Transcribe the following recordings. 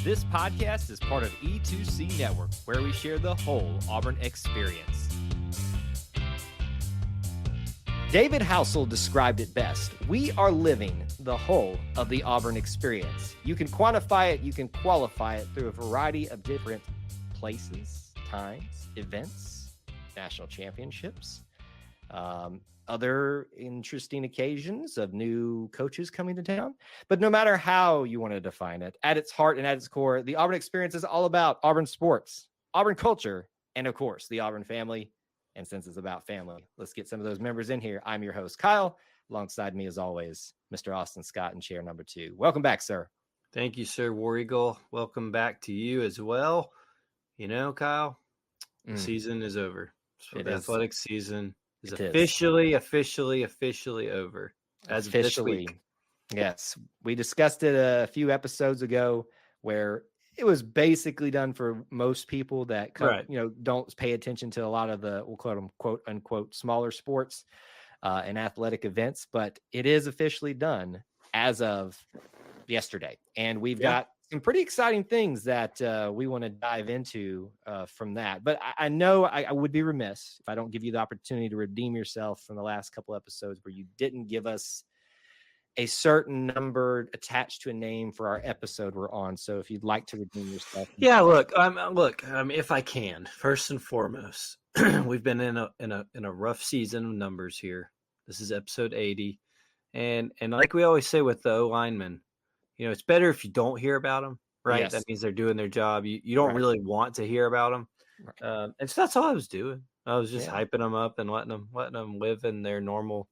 This podcast is part of E2C Network, where we share the whole Auburn experience. David Housel described it best. We are living the whole of the Auburn experience. You can quantify it, you can qualify it through a variety of different places, times, events, national championships, other interesting occasions of new coaches coming to town. But no matter how you want to define it, at its heart and at its core, the Auburn experience is all about Auburn sports, Auburn culture, and of course, the Auburn family. And since it's about family, let's get some of those members in here. I'm your host, Kyle. Alongside me, as always, Mr. Austin Scott in chair number 2. Welcome back, sir. Thank you, sir. War Eagle. Welcome back to you as well. You know, Kyle, the season is over. So the athletic season is officially over as of this week. Yes. We discussed it a few episodes ago where it was basically done for most people that don't pay attention to a lot of the, we'll call them quote unquote smaller sports and athletic events, but it is officially done as of yesterday. And we've got some pretty exciting things that we want to dive into from that. But I know I would be remiss if I don't give you the opportunity to redeem yourself from the last couple episodes where you didn't give us a certain number attached to a name for our episode we're on. So if you'd like to redeem yourself. Yeah, look, if I can, first and foremost, we've been in a rough season of numbers here. This is episode 80. And like we always say with the O-linemen, it's better if you don't hear about them, right? Yes. That means they're doing their job. You don't really want to hear about them. Right. And so that's all I was doing. I was just hyping them up and letting them live in their normal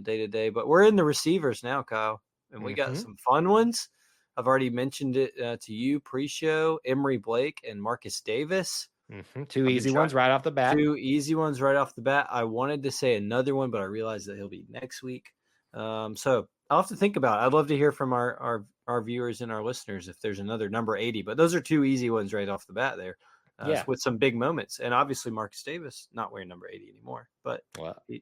day to day. But we're in the receivers now, Kyle, and we got some fun ones. I've already mentioned it to you pre-show. Emory Blake and Marcus Davis. Two easy ones right off the bat. I wanted to say another one, but I realized that he'll be next week. So I'll have to think about it. I'd love to hear from our viewers and our listeners if there's another number 80. But those are two easy ones right off the bat there. With some big moments. And obviously Marcus Davis not wearing number 80 anymore, but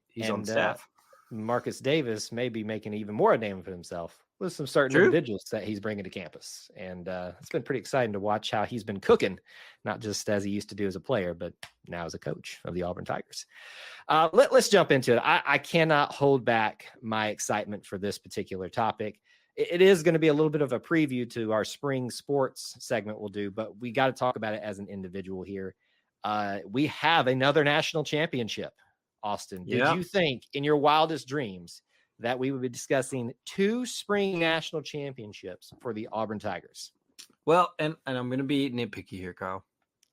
he's on staff. Marcus Davis may be making even more a name for himself with some certain individuals that he's bringing to campus. And it's been pretty exciting to watch how he's been cooking, not just as he used to do as a player, but now as a coach of the Auburn Tigers. Let's jump into it. I cannot hold back my excitement for this particular topic. It is going to be a little bit of a preview to our spring sports segment we'll do, but we got to talk about it as an individual here. We have another national championship. Austin, did you think in your wildest dreams that we would be discussing 2 spring national championships for the Auburn Tigers? Well, and I'm going to be nitpicky here, Kyle.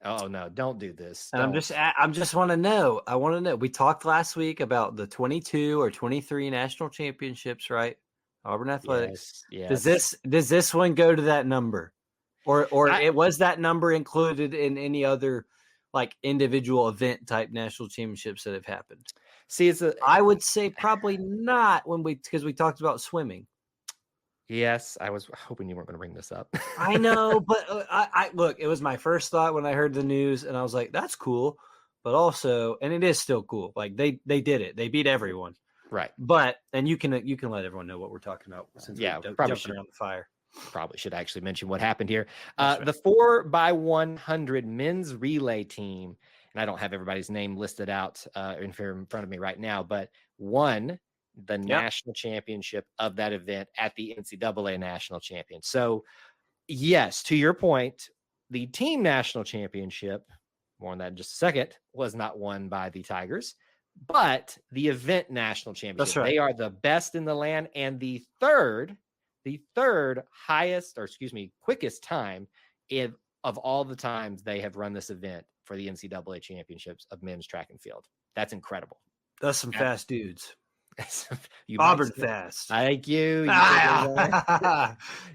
Oh no, don't do this. And I just want to know. I want to know. We talked last week about the 22 or 23 national championships, right? Auburn Athletics. Yes. Does this one go to that number, or was that number included in any other like individual event type national championships that have happened? See, I would say probably not because we talked about swimming. Yes, I was hoping you weren't going to bring this up. I know, but I look, it was my first thought when I heard the news, and I was like, that's cool. But also, and it is still cool. Like they did it. They beat everyone. Right. But, and you can let everyone know what we're talking about since we jumped around the fire. Probably should actually mention what happened here. The 4x100 men's relay team, and I don't have everybody's name listed out in front of me right now, but won the national championship of that event at the NCAA national champion. So yes, to your point, the team national championship, more on that in just a second, was not won by the Tigers, but the event national championship. They are the best in the land and the third highest, quickest time of all the times they have run this event for the NCAA championships of men's track and field. That's incredible. That's some fast dudes. Auburn fast. Thank you.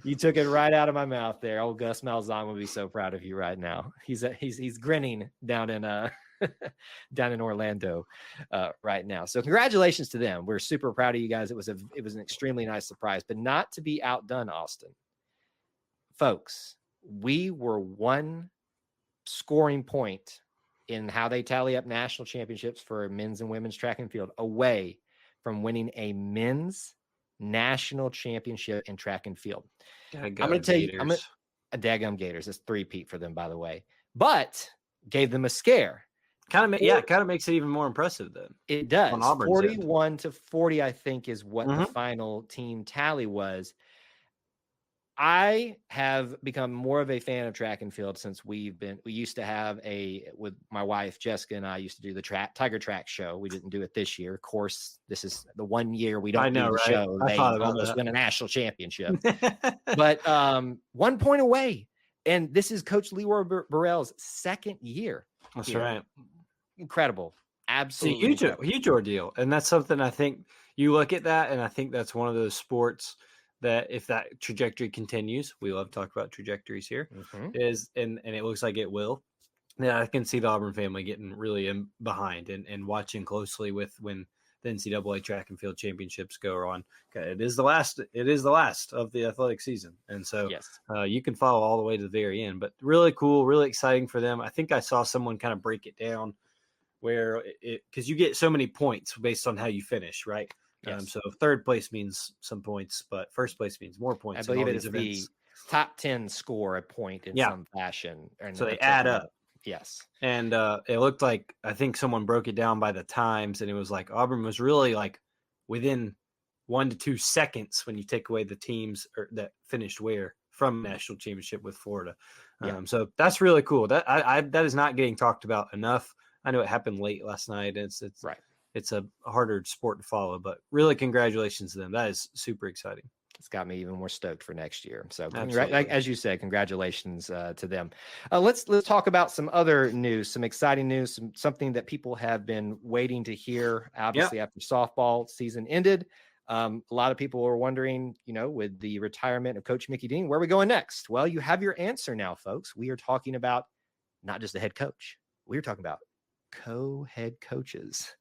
You took it right out of my mouth there. Old Gus Malzahn would be so proud of you right now. He's grinning down in Orlando right now. So congratulations to them. We're super proud of you guys. It was an extremely nice surprise, but not to be outdone, Austin. Folks, we were 1 scoring point in how they tally up national championships for men's and women's track and field away from winning a men's national championship in track and field. I'm going to tell you, A daggum Gators. It's 3-peat for them, by the way. But gave them a scare. Kind of makes it even more impressive then. It does. On Auburn's 41-40, I think, is what the final team tally was. I have become more of a fan of track and field since we used to have with my wife, Jessica, and I used to do the Tiger Track show. We didn't do it this year. Of course, this is the one year we don't do the show. They almost win a national championship. But 1 point away. And this is Coach Leroy Burrell's second year. That's right. Incredible. Absolutely. It's a huge ordeal. And that's something I think you look at that, and I think that's one of those sports that if that trajectory continues, we love to talk about trajectories here, and it looks like it will. Yeah, I can see the Auburn family getting really behind and watching closely with when the NCAA track and field championships go on. It is the last of the athletic season. And so you can follow all the way to the very end, but really cool, really exciting for them. I think I saw someone kind of break it down where because you get so many points based on how you finish, right? Yes. So third place means some points, but first place means more points. I believe it is the top 10 score a point in some fashion. So they add up. Yes. And it looked like, I think someone broke it down by the times, and it was like Auburn was really like within 1 to 2 seconds when you take away the teams that finished from national championship with Florida. So that's really cool. That is not getting talked about enough. I know it happened late last night. It's right. It's a harder sport to follow, but really congratulations to them. That is super exciting. It's got me even more stoked for next year. So as you said, congratulations to them. Let's talk about some other news, some exciting news, something that people have been waiting to hear, obviously after softball season ended. A lot of people are wondering, with the retirement of Coach Mickey Dean, where are we going next? Well, you have your answer now, folks. We are talking about not just the head coach. We're talking about co-head coaches.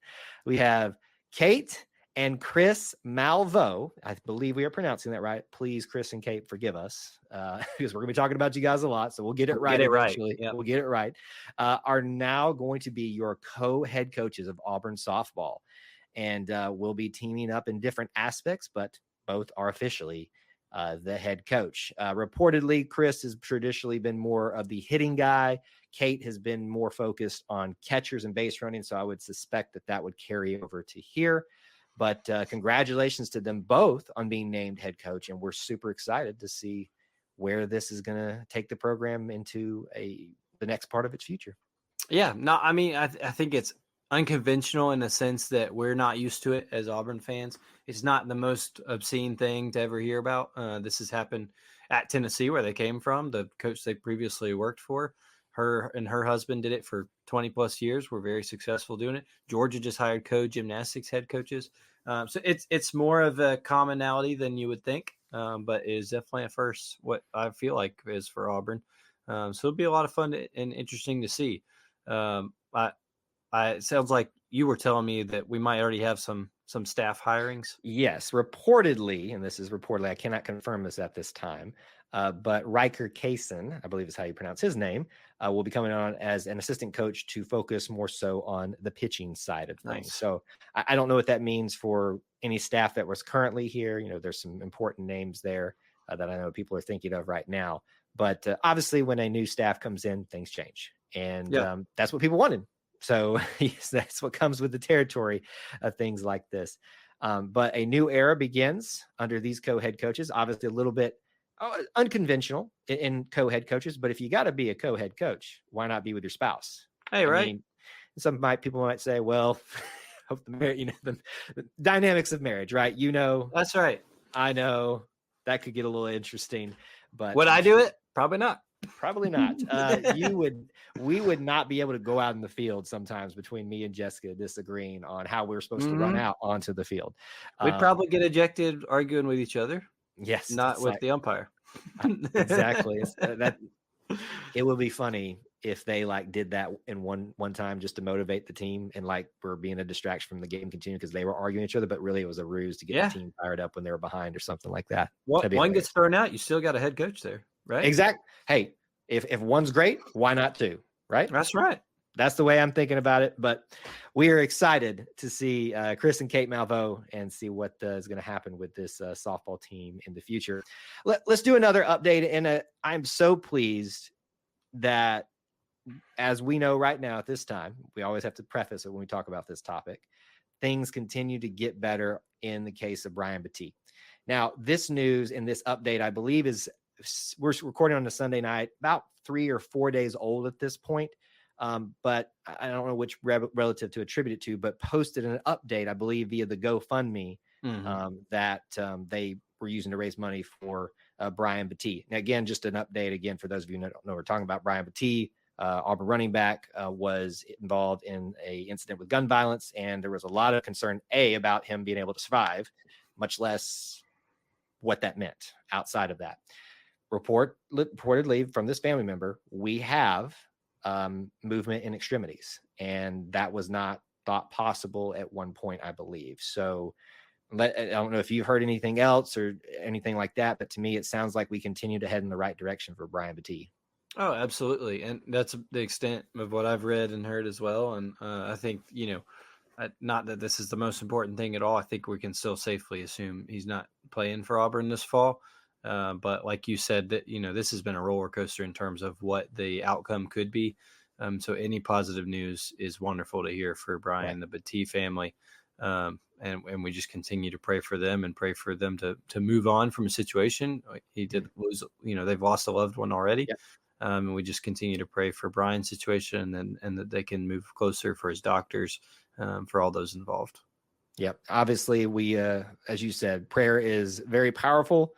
We have Kate and Chris Malveaux. I believe we are pronouncing that right. Please, Chris and Kate, forgive us because we're going to be talking about you guys a lot. So we'll get it right. We'll get it right. Are now going to be your co-head coaches of Auburn softball. And we'll be teaming up in different aspects, but both are officially the head coach. Reportedly, Chris has traditionally been more of the hitting guy. Kate has been more focused on catchers and base running. So I would suspect that would carry over to here. But congratulations to them both on being named head coach. And we're super excited to see where this is going to take the program into the next part of its future. Yeah, no, I mean, I think it's unconventional in the sense that we're not used to it as Auburn fans. It's not the most obscene thing to ever hear about. This has happened at Tennessee, where they came from. The coach they previously worked for, her and her husband did it for 20 plus years. Were very successful doing it. Georgia just hired co-gymnastics head coaches. So it's more of a commonality than you would think, but it is definitely a first, what I feel like is for Auburn. So it'll be a lot of fun and interesting to see. It sounds like you were telling me that we might already have some staff hirings. Yes, reportedly, and this is reportedly, I cannot confirm this at this time, but Riker Kaysen, I believe is how you pronounce his name, will be coming on as an assistant coach to focus more so on the pitching side of things. Nice. So I don't know what that means for any staff that was currently here. There's some important names there that I know people are thinking of right now. But obviously, when a new staff comes in, things change. And that's what people wanted. So yes, that's what comes with the territory of things like this. But a new era begins under these co-head coaches, obviously a little bit unconventional in co-head coaches. But if you got to be a co-head coach, why not be with your spouse? Hey, right. I mean, people might say, well, hope the dynamics of marriage, right? That's right. I know that could get a little interesting, but would I do it? Probably not. Probably not. We would not be able to go out in the field sometimes between me and Jessica disagreeing on how we're supposed to run out onto the field. We'd probably get ejected arguing with each other. Yes. Not with the umpire. Exactly. It would be funny if they did that in one time just to motivate the team and were being a distraction from the game continue because they were arguing each other, but really it was a ruse to get the team fired up when they were behind or something like that. One gets thrown out, you still got a head coach there, right? Exactly. Hey, if one's great, why not two? Right? That's right. That's the way I'm thinking about it. But we are excited to see Chris and Kate Malveaux and see what is going to happen with this softball team in the future. Let's do another update. And I'm so pleased that, as we know right now at this time, we always have to preface it when we talk about this topic, things continue to get better in the case of Brian Battie. Now, this news and this update, I believe, we're recording on a Sunday night, about 3 or 4 days old at this point. But I don't know which relative to attribute it to, but posted an update, I believe, via the GoFundMe that they were using to raise money for Brian Battie. Now, again, just an update again for those of you who don't know, we're talking about Brian Battie. Auburn running back was involved in a incident with gun violence, and there was a lot of concern about him being able to survive, much less what that meant outside of that. Reportedly from this family member, we have movement in extremities, and that was not thought possible at one point, I believe. So I don't know if you've heard anything else or anything like that, but to me, it sounds like we continue to head in the right direction for Brian Battie. Oh, absolutely. And that's the extent of what I've read and heard as well. And I think, not that this is the most important thing at all. I think we can still safely assume he's not playing for Auburn this fall. But like you said, that, this has been a roller coaster in terms of what the outcome could be. So any positive news is wonderful to hear for Brian, and the Battie family. And we just continue to pray for them and pray for them to move on from a situation. He did lose, they've lost a loved one already. Yeah. And we just continue to pray for Brian's situation and that they can move closer for his doctors, for all those involved. Yep. Obviously, we, as you said, prayer is very powerful,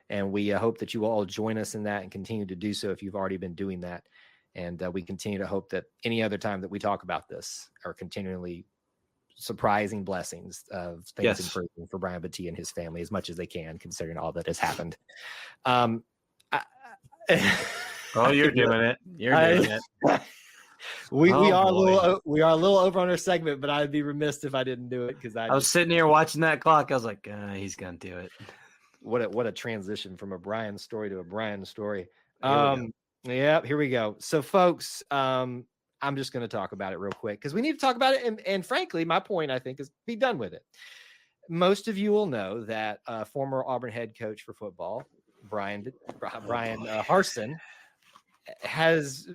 and we hope that you will all join us in that and continue to do so if you've already been doing that. And we continue to hope that any other time that we talk about this are continually surprising blessings of things improving for Brian Battie and his family as much as they can, considering all that has happened. Oh, you're doing it. You're doing it. We are a little over on our segment, but I'd be remiss if I didn't do it because I was sitting here watching that clock. I was like, he's gonna do it. What a transition from a Brian story to a Brian story. Here we go. So, folks, I'm just going to talk about it real quick because we need to talk about it. And frankly, my point, I think, is be done with it. Most of you will know that former Auburn head coach for football, Brian Harsin, has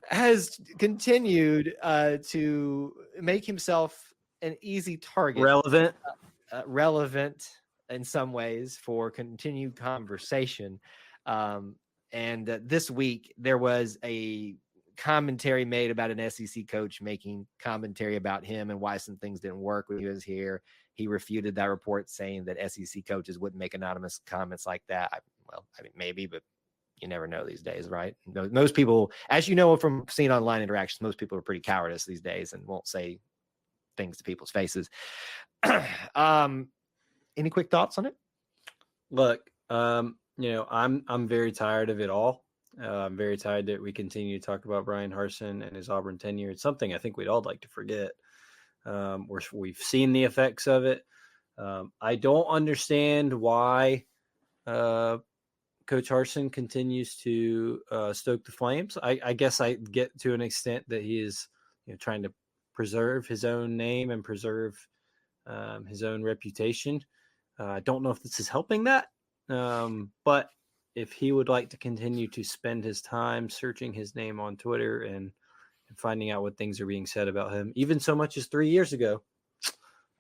has continued to make himself an easy target, relevant in some ways for continued conversation. And this week there was a commentary made about an SEC coach making commentary about him and why some things didn't work when he was here. He refuted that report, saying that SEC coaches wouldn't make anonymous comments like that. Maybe, but you never know these days, right? Most people, as you know from seeing online interactions, most people are pretty cowardice these days and won't say things to people's faces. Any quick thoughts on it? Look, I'm very tired of it all. I'm very tired that we continue to talk about Brian Harsin and his Auburn tenure. It's something I think we'd all like to forget. We've seen the effects of it. I don't understand why Coach Harsin continues to stoke the flames. I guess I get to an extent that he is trying to preserve his own name and preserve his own reputation. I don't know if this is helping that, but if he would like to continue to spend his time searching his name on Twitter and finding out what things are being said about him, even so much as 3 years ago,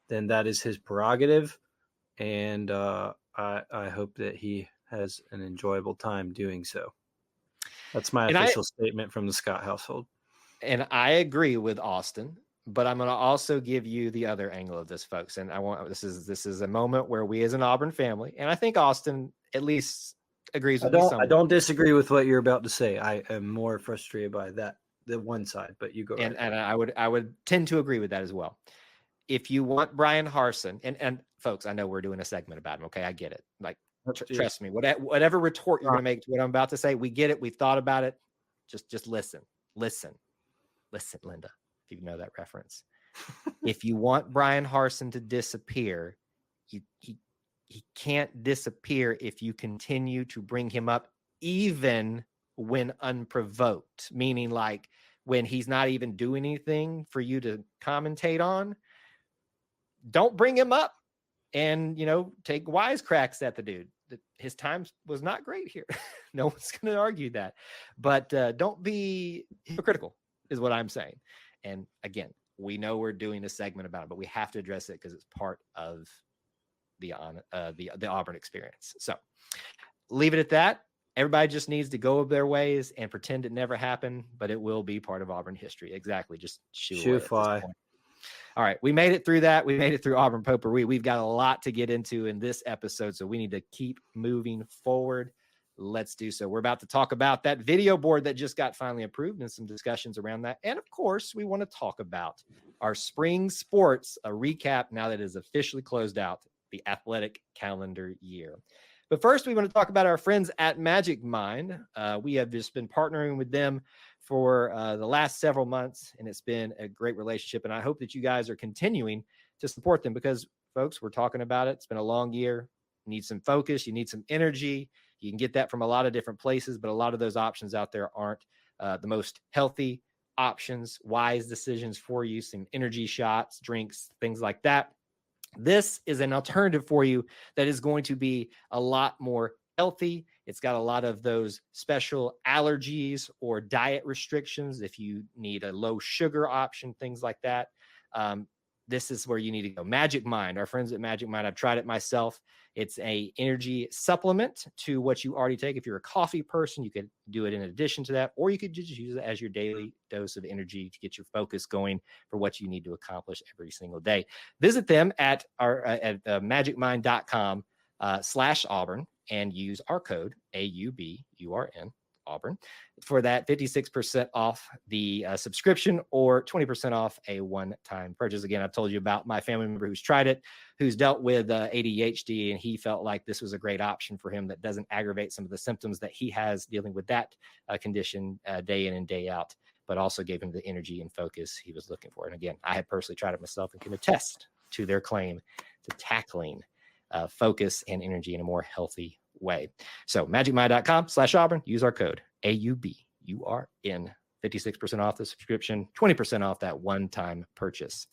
then that is his prerogative. And I hope that he has an enjoyable time doing so. That's my official statement from the Scott household. And I agree with Austin, but I'm going to also give you the other angle of this, folks. And this is a moment where we as an Auburn family, and I think Austin at least agrees with me. I don't disagree with what you're about to say. I am more frustrated by the one side, but you go. And I would tend to agree with that as well. If you want Brian Harsin, and folks, I know we're doing a segment about him. Okay, I get it. Like, trust me, whatever retort you're going to make to what I'm about to say, we get it. We've thought about it. Just listen, Linda, if you know that reference. If you want Brian Harsin to disappear, he can't disappear if you continue to bring him up even when unprovoked, meaning like when he's not even doing anything for you to commentate on. Don't bring him up and, take wisecracks at the dude. His time was not great here. No one's going to argue that. But don't be hypocritical is what I'm saying. And again, we know we're doing a segment about it, but we have to address it because it's part of the Auburn experience. So leave it at that. Everybody just needs to go their ways and pretend it never happened, but it will be part of Auburn history. Exactly. Just shoo fly. All right. We made it through that. We made it through Auburn potpourri. We've got a lot to get into in this episode, so we need to keep moving forward. Let's do so. We're about to talk about that video board that just got finally approved and some discussions around that. And of course, we want to talk about our spring sports, a recap now that it is officially closed out the athletic calendar year. But first, we want to talk about our friends at Magic Mind. We have just been partnering with them for the last several months, and it's been a great relationship. And I hope that you guys are continuing to support them because, folks, we're talking about it. It's been a long year. You need some focus. You need some energy. You can get that from a lot of different places, but a lot of those options out there aren't the most healthy options, wise decisions for you, some energy shots, drinks, things like that. This is an alternative for you that is going to be a lot more healthy. It's got a lot of those special allergies or diet restrictions if you need a low sugar option, things like that. This is where you need to go. Magic Mind, our friends at Magic Mind. I've tried it myself. It's a energy supplement to what you already take. If you're a coffee person, you could do it in addition to that, or you could just use it as your daily dose of energy to get your focus going for what you need to accomplish every single day. Visit them at magicmind.com/Auburn and use our code AUBURN. Auburn for that 56% off the subscription or 20% off a one-time purchase. Again, I've told you about my family member who's tried it, who's dealt with ADHD, and he felt like this was a great option for him that doesn't aggravate some of the symptoms that he has dealing with that condition day in and day out, but also gave him the energy and focus he was looking for. And again, I have personally tried it myself and can attest to their claim to tackling focus and energy in a more healthy way. So magicmind.com/Auburn, use our code AUBURN, 56% off the subscription, 20% off that one-time purchase.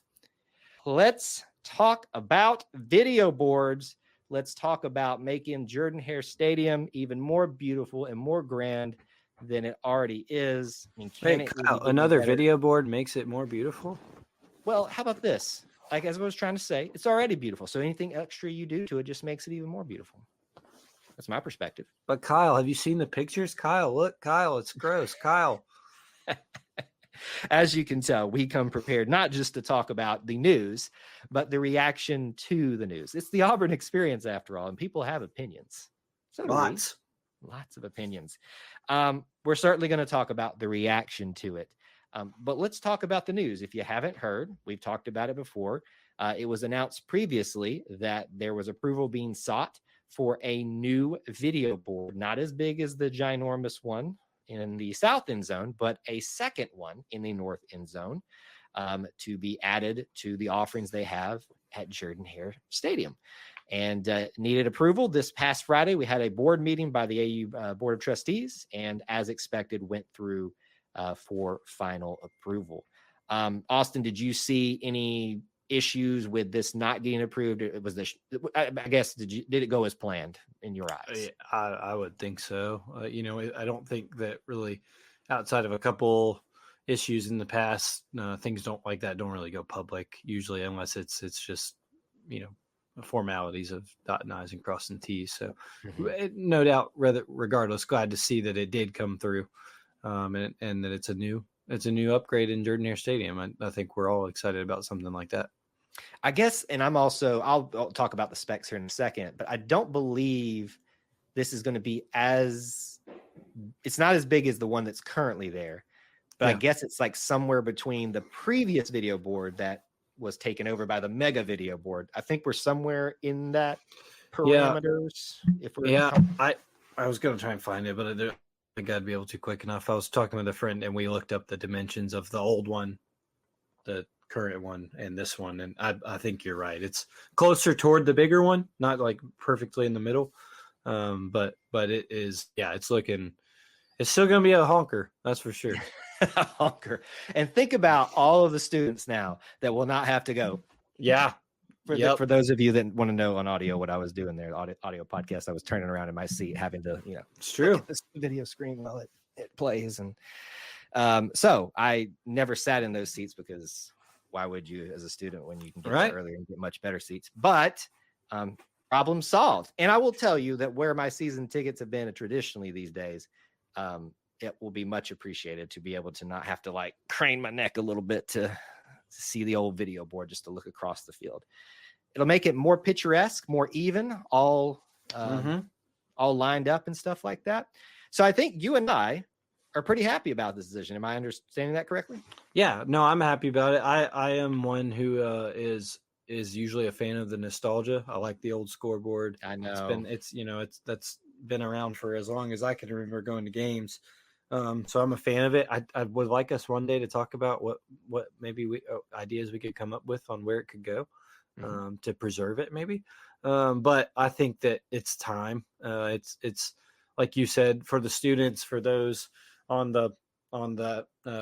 Let's talk about video boards. Let's talk about making Jordan-Hare Stadium even more beautiful and more grand than it already is. I mean, another video board makes it more beautiful? Well, how about this? Like, as I was trying to say, it's already beautiful. So anything extra you do to it just makes it even more beautiful. That's my perspective. But Kyle, have you seen the pictures? Kyle, look, Kyle, it's gross. Kyle. As you can tell, we come prepared not just to talk about the news, but the reaction to the news. It's the Auburn experience after all, and people have opinions. So lots of opinions. We're certainly going to talk about the reaction to it. But let's talk about the news. If you haven't heard, we've talked about it before. It was announced previously that there was approval being sought for a new video board, not as big as the ginormous one in the south end zone, but a second one in the north end zone to be added to the offerings they have at Jordan-Hare Stadium. And needed approval. This past Friday, we had a board meeting by the AU Board of Trustees, and as expected, went through for final approval. Austin, did you see any issues with this not getting approved? It was I guess, did it go as planned in your eyes? I would think so. I don't think that really, outside of a couple issues in the past, things don't really go public usually, unless it's just, formalities of dotting I's and crossing T's. So no doubt, regardless, glad to see that it did come through, and that it's a new upgrade in Jordan-Hare Stadium. I think we're all excited about something like that. I guess, and I'll talk about the specs here in a second, but I don't believe this is going to be it's not as big as the one that's currently there, but yeah. I guess it's like somewhere between the previous video board that was taken over by the mega video board. I think we're somewhere in that parameters. Yeah. I was going to try and find it, but I got to be able to quick enough. I was talking with a friend and we looked up the dimensions of the old one, the current one, and this one, and I think you're right. It's closer toward the bigger one, not like perfectly in the middle, But it is, yeah, it's still going to be a honker. That's for sure. Honker. And think about all of the students now that will not have to go. Yeah. For those of you that want to know on audio what I was doing there, audio podcast, I was turning around in my seat, having to, it's true. Look at this video screen while it plays. And so I never sat in those seats, because why would you as a student when you can get there earlier and get much better seats? But problem solved. And I will tell you that where my season tickets have been traditionally these days, it will be much appreciated to be able to not have to like crane my neck a little bit to see the old video board, just to look across the field. It'll make it more picturesque, more even, all lined up and stuff like that. So I think you and I are pretty happy about this decision. Am I understanding that correctly? Yeah, no, I'm happy about it. I am one who is usually a fan of the nostalgia. I like the old scoreboard. I know that's been around for as long as I can remember going to games. So I'm a fan of it. I would like us one day to talk about what maybe ideas we could come up with on where it could go, to preserve it maybe. But I think that it's time. It's like you said, for the students, for those on the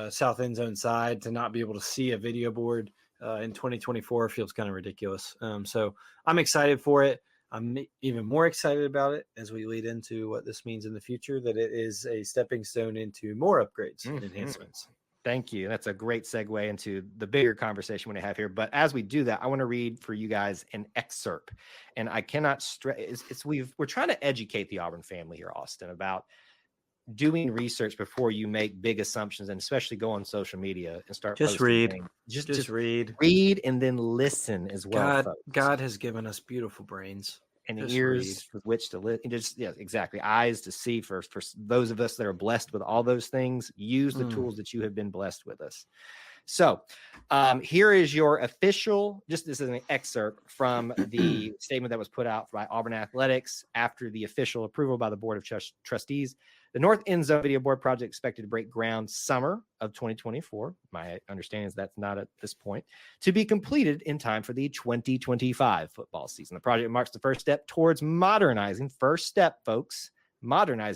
south end zone side, to not be able to see a video board in 2024 feels kind of ridiculous. So I'm excited for it. I'm even more excited about it as we lead into what this means in the future, that it is a stepping stone into more upgrades and enhancements. Thank you. That's a great segue into the bigger conversation we have here. But as we do that, I want to read for you guys an excerpt. And I cannot stress, we're trying to educate the Auburn family here, Austin, about doing research before you make big assumptions, and especially go on social media and start just read things. Just read and then listen as well. God has given us beautiful brains and ears with which to listen. Exactly. Eyes to see. For those of us that are blessed with all those things, use the tools that you have been blessed with us. So here is your official, this is an excerpt from the statement that was put out by Auburn Athletics after the official approval by the Board of Trustees. The North End Zone Video Board project expected to break ground summer of 2024. My understanding is that's not at this point, to be completed in time for the 2025 football season. The project marks the first step towards modernizing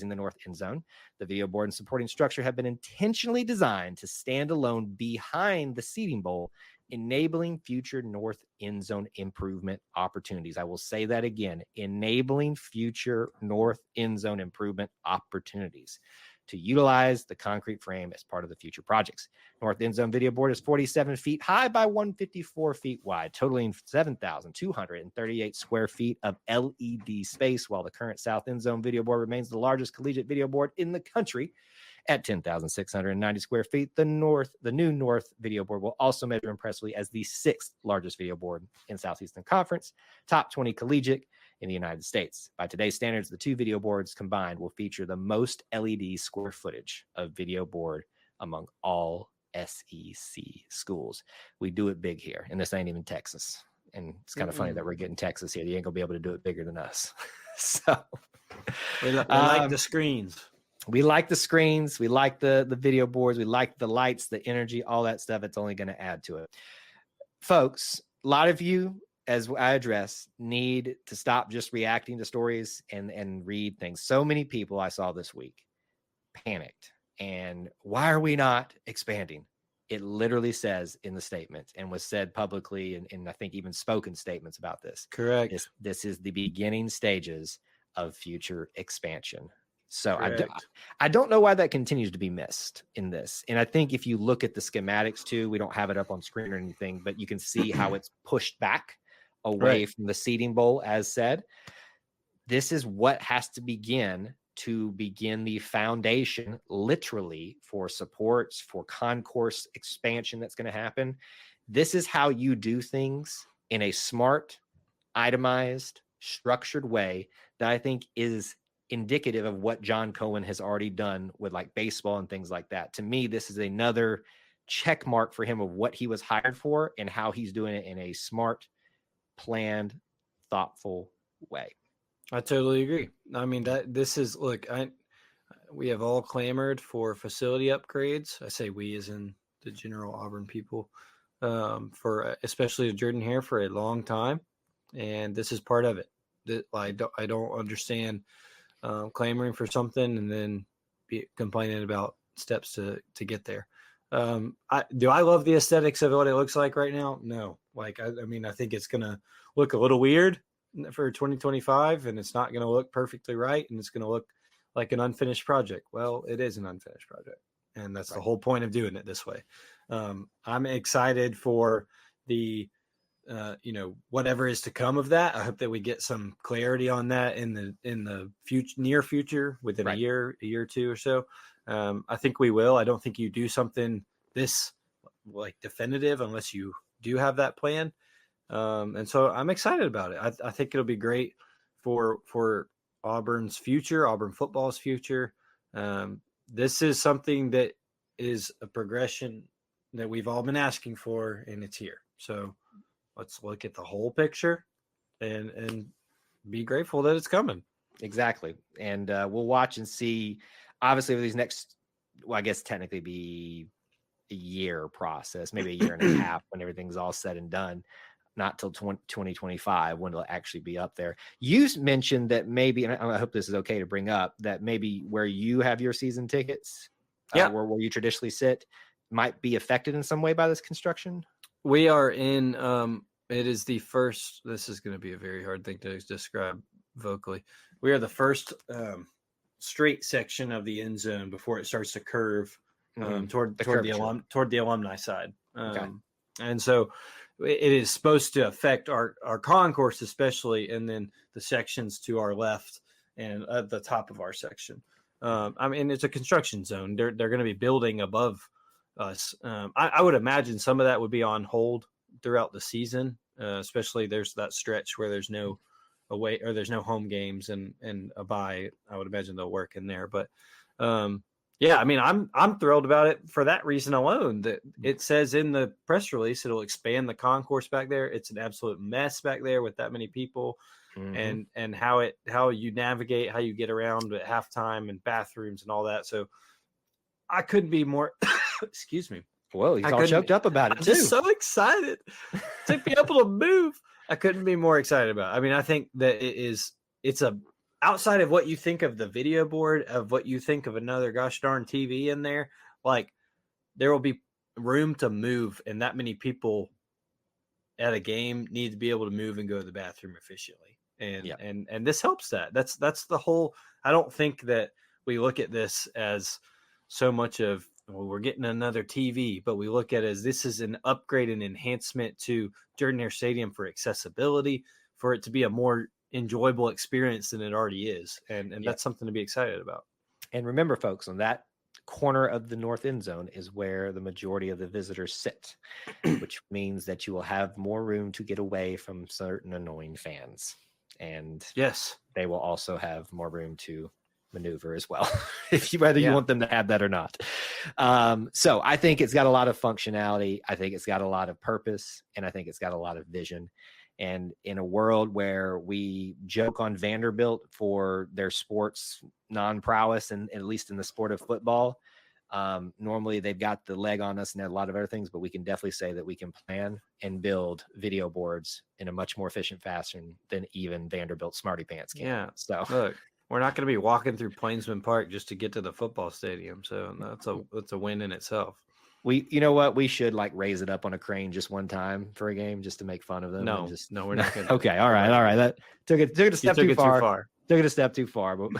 the North End Zone. The video board and supporting structure have been intentionally designed to stand alone behind the seating bowl, enabling future North End Zone improvement opportunities. I will say that again, enabling future North End Zone improvement opportunities to utilize the concrete frame as part of the future projects. North End Zone video board is 47 feet high by 154 feet wide, totaling 7,238 square feet of LED space, while the current South End Zone video board remains the largest collegiate video board in the country at 10,690 square feet. The new North video board will also measure impressively as the 6th largest video board in Southeastern Conference, top 20 collegiate in the United States. By today's standards, the two video boards combined will feature the most LED square footage of video board among all SEC schools. We do it big here, and this ain't even Texas. And it's kind of funny that we're getting Texas here. You ain't gonna be able to do it bigger than us. So we like the screens. We like the screens. We like the video boards. We like the lights, the energy, all that stuff. It's only going to add to it. Folks, a lot of you, as I address, need to stop just reacting to stories and read things. So many people I saw this week panicked. And why are we not expanding? It literally says in the statement, and was said publicly, and I think even spoken statements about this. Correct. This is the beginning stages of future expansion. So I don't know why that continues to be missed in this. And I think if you look at the schematics too, we don't have it up on screen or anything, but you can see how it's pushed back away from the seating bowl, as said. This is what has to begin the foundation, literally, for supports, for concourse expansion that's going to happen. This is how you do things in a smart, itemized, structured way that I think is indicative of what John Cohen has already done with like baseball and things like that. To me, this is another check mark for him of what he was hired for and how he's doing it in a smart, planned, thoughtful way. I totally agree. I mean, we have all clamored for facility upgrades. I say we as in the general Auburn people, for especially Jordan-Hare for a long time. And this is part of it. that I don't understand clamoring for something and then complaining about steps to get there. Do I love the aesthetics of what it looks like right now? No. Like, I mean, I think it's going to look a little weird for 2025, and it's not going to look perfectly right, and it's going to look like an unfinished project. Well, it is an unfinished project, and that's the whole point of doing it this way. I'm excited for the whatever is to come of that. I hope that we get some clarity on that in the near future, within a year or two or so. I think we will. I don't think you do something this like definitive unless you do have that plan. And so I'm excited about it. I think it'll be great for Auburn's future, Auburn football's future. This is something that is a progression that we've all been asking for, and it's here. So let's look at the whole picture and be grateful that it's coming. Exactly. And we'll watch and see. Obviously, for these next, well, I guess technically be a year process, maybe a year and a half when everything's all said and done. Not till 2025 when it'll actually be up there. You mentioned that maybe, and I hope this is okay to bring up, that maybe where you have your season tickets, where you traditionally sit, might be affected in some way by this construction. We are in, it is the first, this is going to be a very hard thing to describe vocally. We are the first straight section of the end zone before it starts to curve toward the alumni side. And so it is supposed to affect our concourse, especially, and then the sections to our left and at the top of our section. I mean, it's a construction zone. They're going to be building above us. I would imagine some of that would be on hold throughout the season, especially there's that stretch where there's no away or there's no home games and a bye. I would imagine they'll work in there, but yeah, I mean, I'm thrilled about it for that reason alone. That it says in the press release it'll expand the concourse back there. It's an absolute mess back there with that many people, and how you navigate, how you get around at halftime and bathrooms and all that. So I couldn't be more. Excuse me. Whoa, he's all choked up about it I'm too. Just so excited to be able to move. I couldn't be more excited about it. I mean, I think that it's a. Outside of what you think of the video board, of what you think of another gosh darn TV in there, like there will be room to move, and that many people at a game need to be able to move and go to the bathroom efficiently. And this helps that. That's the whole. I don't think that we look at this as so much of, well, we're getting another TV, but we look at it as this is an upgrade and enhancement to Jordan-Hare Stadium for accessibility, for it to be a more enjoyable experience than it already is, and that's something to be excited about. And remember, folks, on that corner of the north end zone is where the majority of the visitors sit, which means that you will have more room to get away from certain annoying fans, and yes, they will also have more room to maneuver as well, whether you want them to have that or not. So I think it's got a lot of functionality. I think it's got a lot of purpose, and I think it's got a lot of vision. And in a world where we joke on Vanderbilt for their sports non-prowess, and at least in the sport of football, normally they've got the leg on us and a lot of other things, but we can definitely say that we can plan and build video boards in a much more efficient fashion than even Vanderbilt smarty pants can. Yeah. So look, we're not going to be walking through Plainsman Park just to get to the football stadium. So that's a win in itself. You know what? We should like raise it up on a crane just one time for a game, just to make fun of them. No, we're not going to. Okay. All right. That took it a step too far. Took it a step too far, but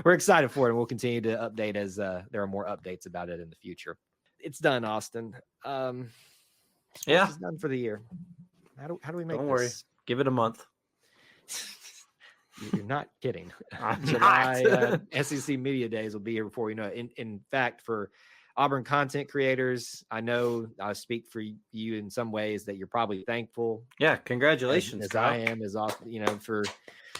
we're excited for it, and we'll continue to update as there are more updates about it in the future. It's done, Austin. It's done for the year. How do we make this? Don't worry. Give it a month. You're not kidding. July SEC Media Days will be here before you know it. In fact, for Auburn content creators, I know I speak for you in some ways that you're probably thankful. Yeah, congratulations. As I am, as often, for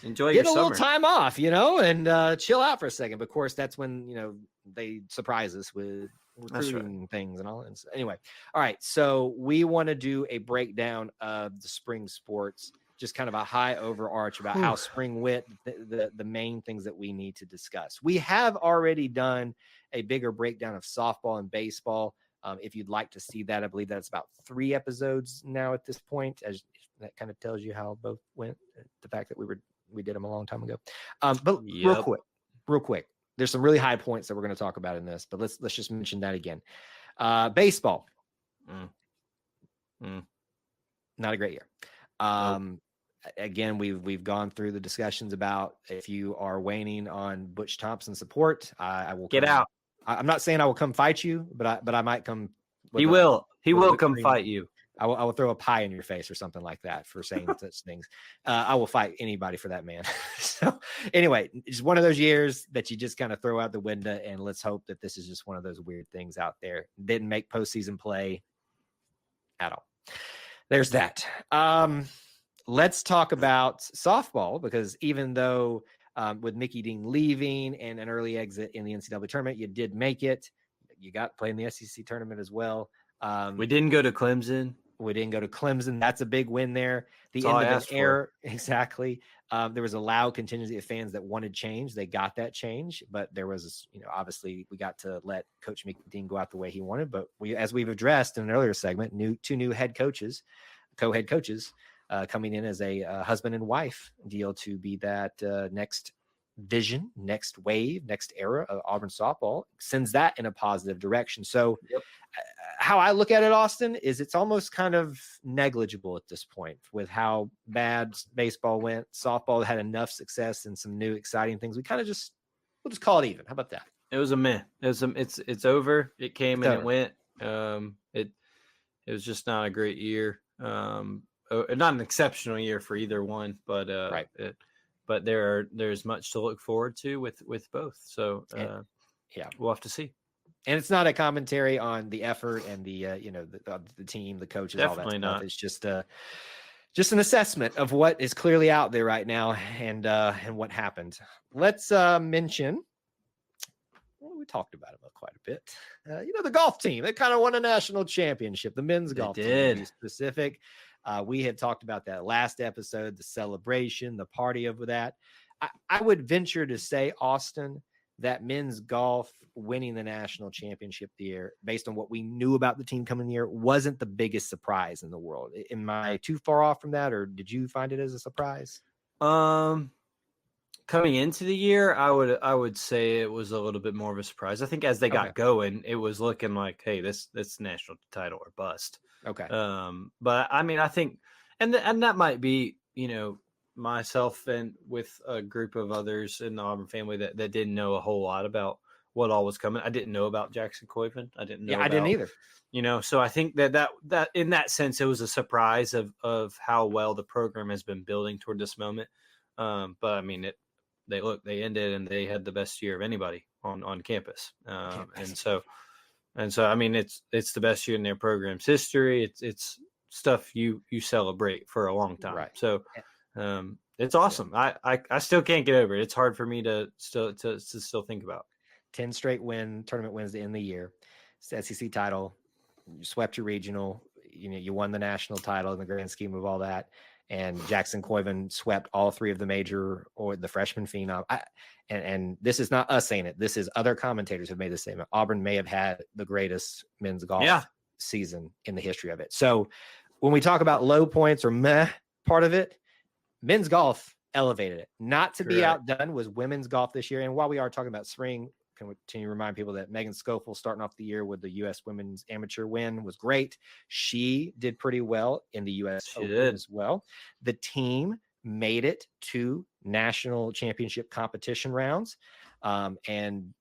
enjoy get your a summer. little time off, and chill out for a second. But of course, that's when they surprise us with recruiting things and all that. So anyway, all right. So we want to do a breakdown of the spring sports, just kind of a high overarch about how spring went, the main things that we need to discuss. We have already done a bigger breakdown of softball and baseball. If you'd like to see that, I believe that's about 3 episodes now at this point, as that kind of tells you how both went. The fact that we were We did them a long time ago. But real quick, there's some really high points that we're going to talk about in this, but let's just mention that again. Baseball. Not a great year. Nope. Again, we've gone through the discussions about if you are waning on Butch Thompson support, I will get out. I'm not saying I will come fight you, but I might come. He will come fight you. I will throw a pie in your face or something like that for saying such things. I will fight anybody for that man. So anyway, it's one of those years that you just kind of throw out the window, and let's hope that this is just one of those weird things out there. Didn't make postseason play at all. There's that. Let's talk about softball, because even though with Mickey Dean leaving and an early exit in the NCAA tournament, you did make it. You got to play in the SEC tournament as well. We didn't go to Clemson. That's a big win there. The end of an era. Exactly. There was a loud contingent of fans that wanted change. They got that change, but there was, obviously we got to let Coach Mickey Dean go out the way he wanted. But as we've addressed in an earlier segment, two new co-head coaches coming in as a husband and wife deal to be that next vision, next wave, next era of Auburn softball, sends that in a positive direction. So how I look at it, Austin, is it's almost kind of negligible at this point with how bad baseball went. Softball had enough success and some new exciting things. We'll just call it even. How about that? It was a meh. It's over. It came and it went. It was just not a great year. Not an exceptional year for either one, but right. But there's much to look forward to with both. So we'll have to see. And it's not a commentary on the effort and the the team, the coaches, definitely all that not. Stuff. It's just an assessment of what is clearly out there right now and what happened. Let's mention. Well, we talked about it quite a bit. The golf team, they kind of won a national championship. The men's golf team, to be specific. We had talked about that last episode, the celebration, the party over that. I would venture to say, Austin, that men's golf winning the national championship the year, based on what we knew about the team coming the year, wasn't the biggest surprise in the world. Am I too far off from that, or did you find it as a surprise? Coming into the year, I would say it was a little bit more of a surprise. I think as they got going, it was looking like, hey, this national title or bust. Okay. But I mean, I think, and that might be, myself and with a group of others in the Auburn family that didn't know a whole lot about what all was coming. I didn't know about Jackson Coyven. I didn't know. I didn't either. So I think that in that sense, it was a surprise of how well the program has been building toward this moment. But I mean, they ended and they had the best year of anybody on campus. And so I mean, it's the best year in their program's history. It's stuff you celebrate for a long time. Right. So it's awesome. Yeah. I still can't get over it. It's hard for me to still think about. 10 straight tournament wins to end the year. It's the SEC title. You swept your regional. You won the national title in the grand scheme of all that. And Jackson Coyven swept all three of the major or the freshman phenom. And this is not us saying it. This is other commentators have made the statement. Auburn may have had the greatest men's golf season in the history of it. So when we talk about low points or meh part of it, men's golf elevated it. Not to be outdone was women's golf this year. And while we are talking about spring, can you remind people that Megan Schofield starting off the year with the U.S. Women's Amateur win was great. She did pretty well in the U.S. Open as well. The team made it to national championship competition rounds, and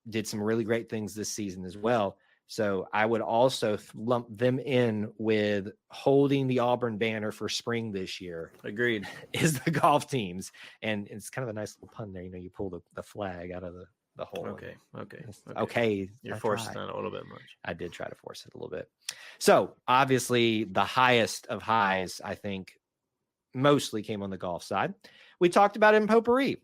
did some really great things this season as well. So I would also lump them in with holding the Auburn banner for spring this year. Agreed. Is the golf teams. And it's kind of a nice little pun there. You pull the flag out of the hole. Okay. You're forcing that a little bit much. I did try to force it a little bit. So obviously the highest of highs, I think, mostly came on the golf side. We talked about it in potpourri.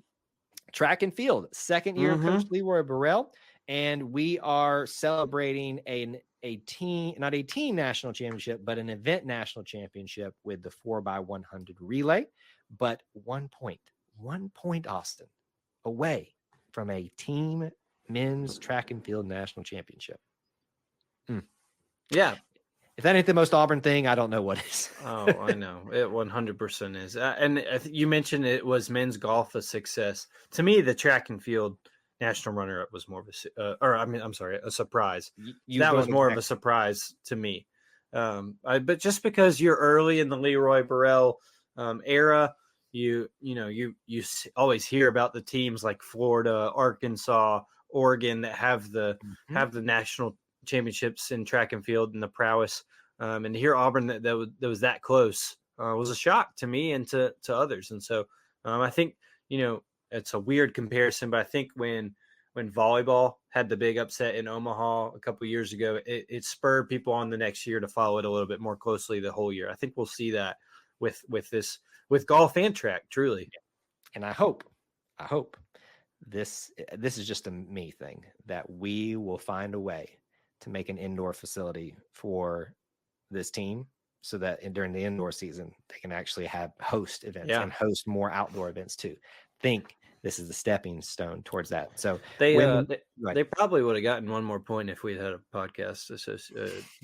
Track and field, second year of Coach Leroy Burrell. And we are celebrating a team national championship, but an event national championship with the 4x100 relay. But 1 point, Austin, away from a team men's track and field national championship. Yeah. If that ain't the most Auburn thing, I don't know what is. Oh, I know. It 100% is. And you mentioned it was men's golf a success. To me, the track and field national runner-up was more of a surprise. That was more of a surprise to me. But just because you're early in the Leroy Burrell era, you always hear about the teams like Florida, Arkansas, Oregon that have the national championships in track and field and the prowess. And to hear Auburn that was that close was a shock to me and to others. And so I think, it's a weird comparison, but I think when volleyball had the big upset in Omaha a couple of years ago, it spurred people on the next year to follow it a little bit more closely the whole year. I think we'll see that with golf and track, truly. And I hope this is just a me thing, that we will find a way to make an indoor facility for this team so that during the indoor season, they can actually host events and host more outdoor events too. Think this is the stepping stone towards that. So they probably would have gotten one more point if we'd had a podcast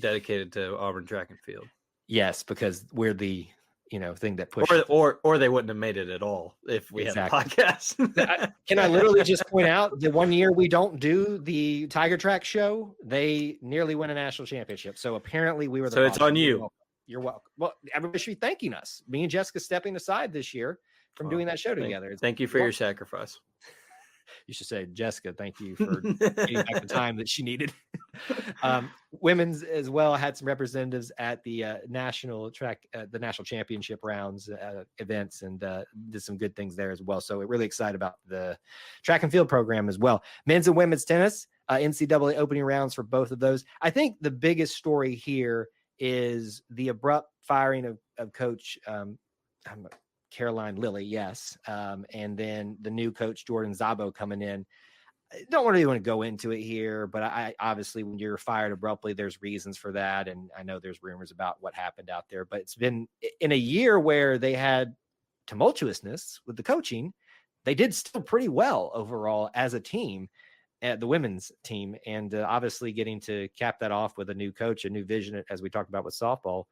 dedicated to Auburn track and field. Yes, because we're the thing that pushes, or they wouldn't have made it at all if we had a podcast. Can I literally just point out the one year we don't do the Tiger Track show, they nearly win a national championship. So apparently we were so it's on you. You're welcome. Well, everybody should be thanking us. Me and Jessica stepping aside this year from doing that show together. Thank you for your sacrifice. You should say, Jessica, thank you for getting back the time that she needed. Women's as well had some representatives at the national championship rounds events, and did some good things there as well. So we're really excited about the track and field program as well. Men's and women's tennis, NCAA opening rounds for both of those. I think the biggest story here is the abrupt firing of Coach Caroline Lilly, yes. And then the new coach, Jordan Zabo, coming in. I don't really want to go into it here, but I obviously, when you're fired abruptly, there's reasons for that. And I know there's rumors about what happened out there, but it's been in a year where they had tumultuousness with the coaching. They did still pretty well overall as a team, at the women's team. And obviously getting to cap that off with a new coach, a new vision, as we talked about with softball.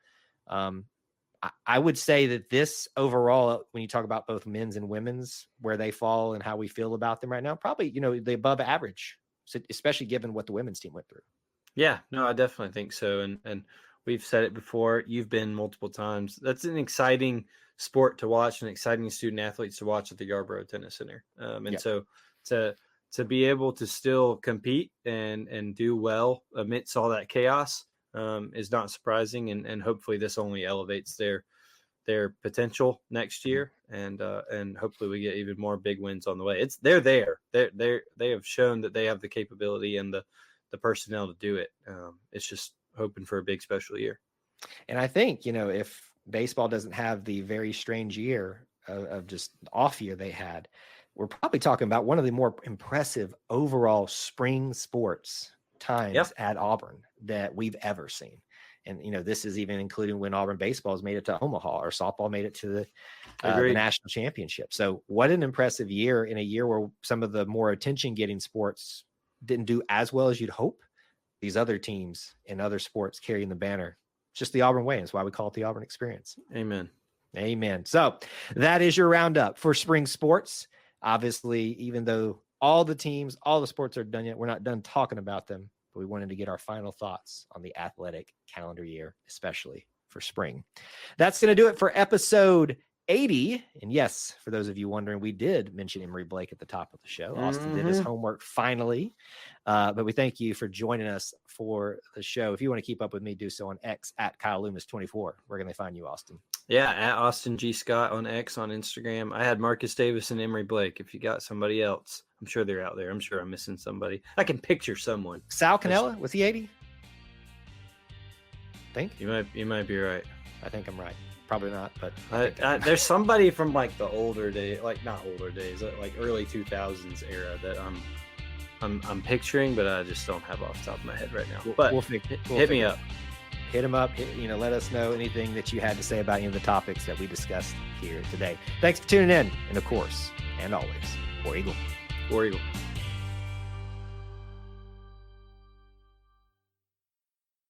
I would say that this overall, when you talk about both men's and women's, where they fall and how we feel about them right now, probably, the above average, especially given what the women's team went through. Yeah, no, I definitely think so. And we've said it before. You've been multiple times. That's an exciting sport to watch, and exciting student athletes to watch at the Yarborough Tennis Center. So to be able to still compete and do well amidst all that chaos, is not surprising, and hopefully this only elevates their potential next year, and hopefully we get even more big wins on the way. They have shown that they have the capability and the personnel to do it. It's just hoping for a big special year. And I think if baseball doesn't have the very strange year of just off year they had, we're probably talking about one of the more impressive overall spring sports times at Auburn that we've ever seen. And, this is even including when Auburn baseball has made it to Omaha, or softball made it to the national championship. So what an impressive year, in a year where some of the more attention getting sports didn't do as well as you'd hope. These other teams in other sports carrying the banner. It's just the Auburn way. That's why we call it the Auburn experience. Amen. So that is your roundup for spring sports. Obviously, even though all the teams, all the sports are done yet, we're not done talking about them, but we wanted to get our final thoughts on the athletic calendar year, especially for spring. That's going to do it for episode 80. And yes, for those of you wondering, we did mention Emory Blake at the top of the show. Austin did his homework finally. But we thank you for joining us for the show. If you want to keep up with me, do so on X at Kyle Loomis 24. Where can they find you, Austin? Yeah, at Austin G. Scott on X, on Instagram. I had Marcus Davis and Emory Blake. If you got somebody else, I'm sure they're out there. I'm sure I'm missing somebody. I can picture someone. Sal Cannella, was he 80? Think you might be right. I think I'm right. Probably not, but there's somebody from like the older days, like early 2000s era that I'm picturing, but I just don't have off the top of my head right now. But hit me up. Hit him up. Let us know anything that you had to say about any of the topics that we discussed here today. Thanks for tuning in, and of course, and always, War Eagle. War Eagle.